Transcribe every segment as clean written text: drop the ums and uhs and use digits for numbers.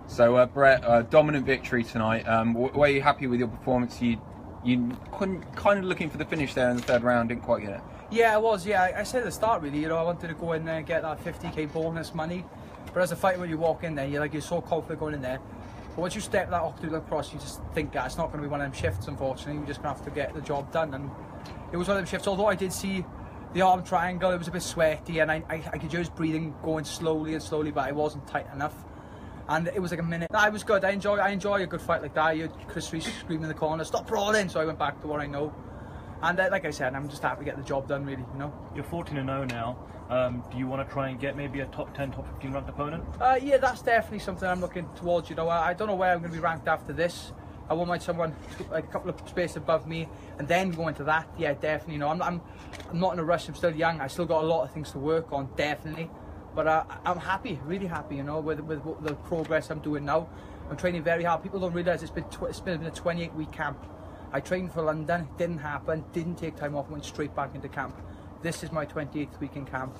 So, Brett, dominant victory tonight. Were you happy with your performance? You couldn't, kind of looking for the finish there in the third round, didn't quite get it. Yeah, I was. Yeah, I said at the start, really. I wanted to go in there and get that 50k bonus money. But as a fighter, when you walk in there, you're so confident going in there. But once you step that octagon across, you just think that it's not going to be one of them shifts. Unfortunately, you're just going to have to get the job done. And it was one of them shifts. Although I did see the arm triangle, it was a bit sweaty, and I could just breathing going slowly and slowly, but it wasn't tight enough. And it was like a minute. It was good. I enjoy a good fight like that. You had Chris Reese screaming in the corner, "Stop brawling!" So I went back to what I know. And like I said, I'm just happy to get the job done, really. You're 14-0 now. Do you want to try and get maybe a top 10, top 15 ranked opponent? Yeah, that's definitely something I'm looking towards. I don't know where I'm going to be ranked after this. I won't mind someone like a couple of spaces above me, and then go into that. Yeah, definitely. I'm not in a rush. I'm still young. I still got a lot of things to work on, definitely. But I'm happy, really happy, with the progress I'm doing now. I'm training very hard. People don't realise it's been a 28-week camp. I trained for London, it didn't happen, didn't take time off, went straight back into camp. This is my 28th week in camp.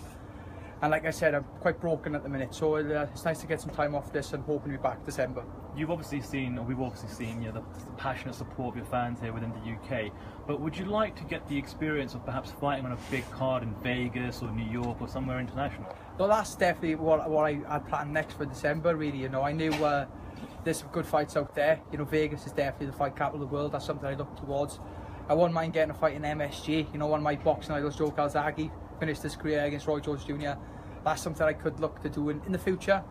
And like I said, I'm quite broken at the minute, so it's nice to get some time off this and hoping to be back December. We've obviously seen the passionate support of your fans here within the UK, but would you like to get the experience of perhaps fighting on a big card in Vegas or New York or somewhere international? Well, that's definitely what I planned next for December, really. I knew there's some good fights out there. Vegas is definitely the fight capital of the world. That's something I look towards. I wouldn't mind getting a fight in MSG. One of my boxing idols, Joe Galzaghe, finished his career against Roy Jones Jr. That's something I could look to do in the future.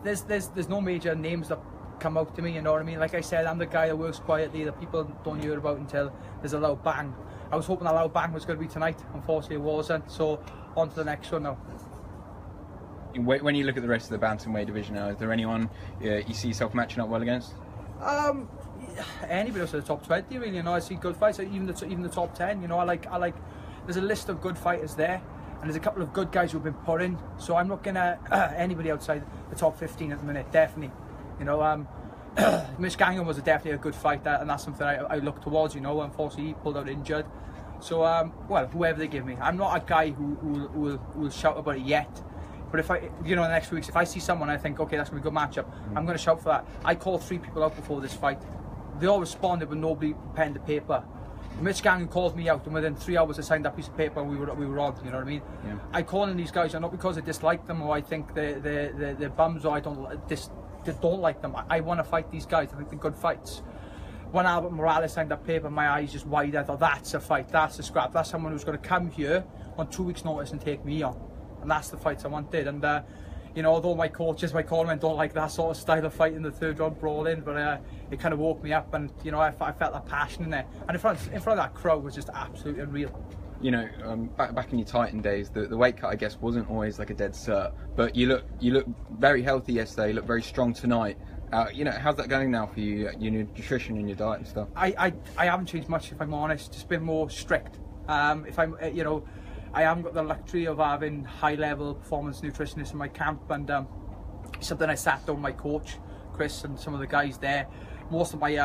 There's no major names that come out to me. You know what I mean? Like I said, I'm the guy that works quietly, that people don't hear about until there's a loud bang. I was hoping a loud bang was going to be tonight. Unfortunately, it wasn't. So on to the next one now. When you look at the rest of the bantamweight division now, is there anyone you see yourself matching up well against? Anybody else in the top 20, really. I see good fights, even the top 10. I like. There's a list of good fighters there, and there's a couple of good guys who've been put in. So I'm looking at anybody outside the top 15 at the minute, definitely. Mitch Gangren was definitely a good fight, and that's something I look towards. Unfortunately he pulled out injured. So well, whoever they give me, I'm not a guy who will shout about it yet. But if in the next few weeks, if I see someone I think, okay, that's going to be a good matchup, I'm going to shout for that. I called 3 people out before this fight. They all responded, but nobody pen to paper. Mitch Gangren called me out, and within 3 hours I signed that piece of paper and we were on. You know what I mean? Yeah. I call in these guys not because I dislike them or I think they're bums or I don't like them. I want to fight these guys. I think they're good fights. When Albert Morales signed that paper, my eyes just wide. I thought, that's a fight, that's a scrap. That's someone who's going to come here on 2 weeks' notice and take me on. And that's the fights I wanted. And although my cornermen don't like that sort of style of fight in the third round brawling, but it kind of woke me up, and I felt that passion in there. And in front of that crowd was just absolutely unreal. Back in your Titan days, the weight cut I guess wasn't always like a dead cert, but you look very healthy yesterday. You look very strong tonight. How's that going now for you? Your nutrition and your diet and stuff. I haven't changed much, if I'm honest. Just been more strict. I haven't got the luxury of having high-level performance nutritionists in my camp, and something I sat down with my coach, Chris, and some of the guys there. Most of my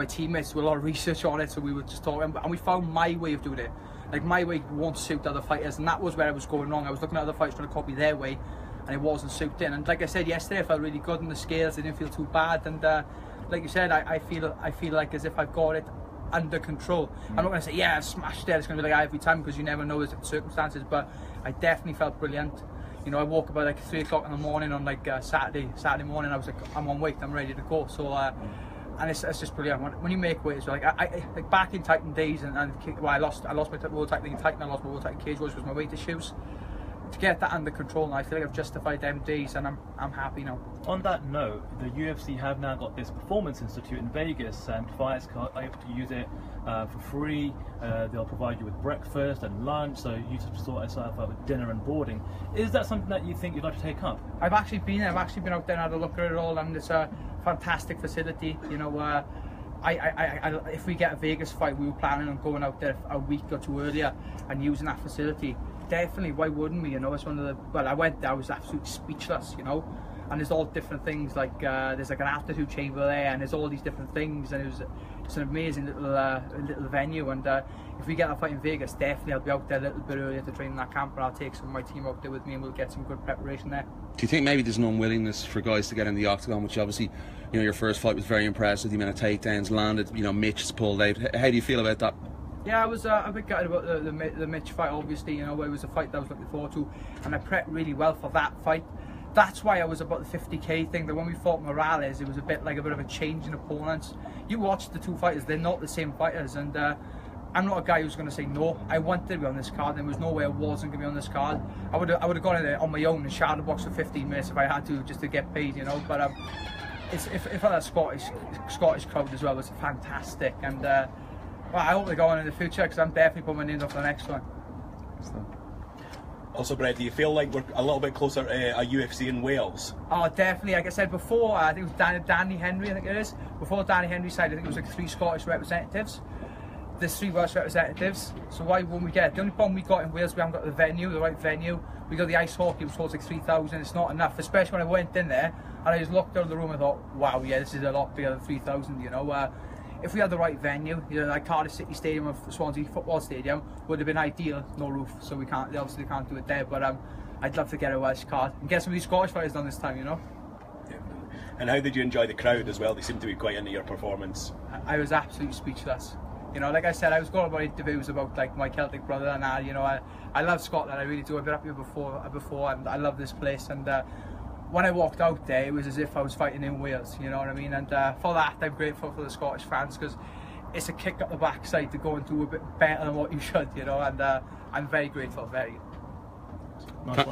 teammates do a lot of research on it, so we were just talking, and we found my way of doing it. Like, my way won't suit other fighters, and that was where I was going wrong. I was looking at other fighters trying to copy their way, and it wasn't suiting. And like I said yesterday, I felt really good in the scales. I didn't feel too bad, and like you said, I feel like as if I've got it under control. I'm not going to say, yeah, I've smashed it, it's going to be like every time, because you never know the circumstances, but I definitely felt brilliant. I woke up at like 3 o'clock in the morning on like Saturday morning. I was like, I'm on weight, I'm ready to go. So and it's just brilliant when you make weight. So like back in Titan days, and I lost my world title in Titan, I lost my world title in cage, which was my weight issues. To get that under control now, I feel like I've justified them days, and I'm happy now. On that note, the UFC have now got this Performance Institute in Vegas, and fighters are able to use it for free. They'll provide you with breakfast and lunch, so you just sort yourself out with dinner and boarding. Is that something that you think you'd like to take up? I've actually been out there and had a look at it all, and it's a fantastic facility. If we get a Vegas fight, we were planning on going out there a week or 2 earlier and using that facility. Definitely, why wouldn't we? It's one of the. Well, I went there, I was absolutely speechless. and there's all different things, like there's like an altitude chamber there, and there's all these different things, and it's an amazing little venue. And if we get a fight in Vegas, definitely I'll be out there a little bit earlier to train in that camp, and I'll take some of my team out there with me, and we'll get some good preparation there. Do you think maybe there's an unwillingness for guys to get in the octagon, which obviously, you know, your first fight was very impressive, the amount of takedowns landed, you know, Mitch's pulled out. How do you feel about that? Yeah, I was a bit gutted about the Mitch fight, obviously. You know, it was a fight that I was looking forward to, and I prepped really well for that fight. That's why I was about the 50k thing, that when we fought Morales, it was a bit of a change in opponents. You watch the two fighters, they're not the same fighters, and I'm not a guy who's going to say no. I wanted to be on this card, and there was no way I wasn't going to be on this card. I would have gone in there on my own and shadow box for 15 minutes if I had to, just to get paid, you know. But if that Scottish crowd as well was fantastic, and well, I hope they go on in the future, because I'm definitely putting my name up for the next one. Also, Brett, do you feel like we're a little bit closer to a UFC in Wales? Oh, definitely. Like I said before, I think it was Danny Henry, I think it is. Before Danny Henry side, I think it was like 3 Scottish representatives. There's 3 Welsh representatives, so why won't we get it? The only problem we got in Wales, we haven't got the venue, the right venue. We got the ice hockey, which holds like 3,000. It's not enough, especially when I went in there and I just looked out of the room and thought, wow, yeah, this is a lot bigger than 3,000, you know. If we had the right venue, you know, like Cardiff City Stadium or Swansea Football Stadium would have been ideal. No roof, so we obviously can't do it there. But I'd love to get a Welsh card and get some of these Scottish fighters done this time, you know. Definitely. And how did you enjoy the crowd as well? They seem to be quite into your performance. I was absolutely speechless. You know, like I said, I was going about interviews about like my Celtic brother and that. You know, I love Scotland. I really do. I've been up here before, and I love this place. And when I walked out there, it was as if I was fighting in Wales, you know what I mean? And for that, I'm grateful for the Scottish fans, because it's a kick up the backside to go and do a bit better than what you should, you know, and I'm very grateful, very. Nice one.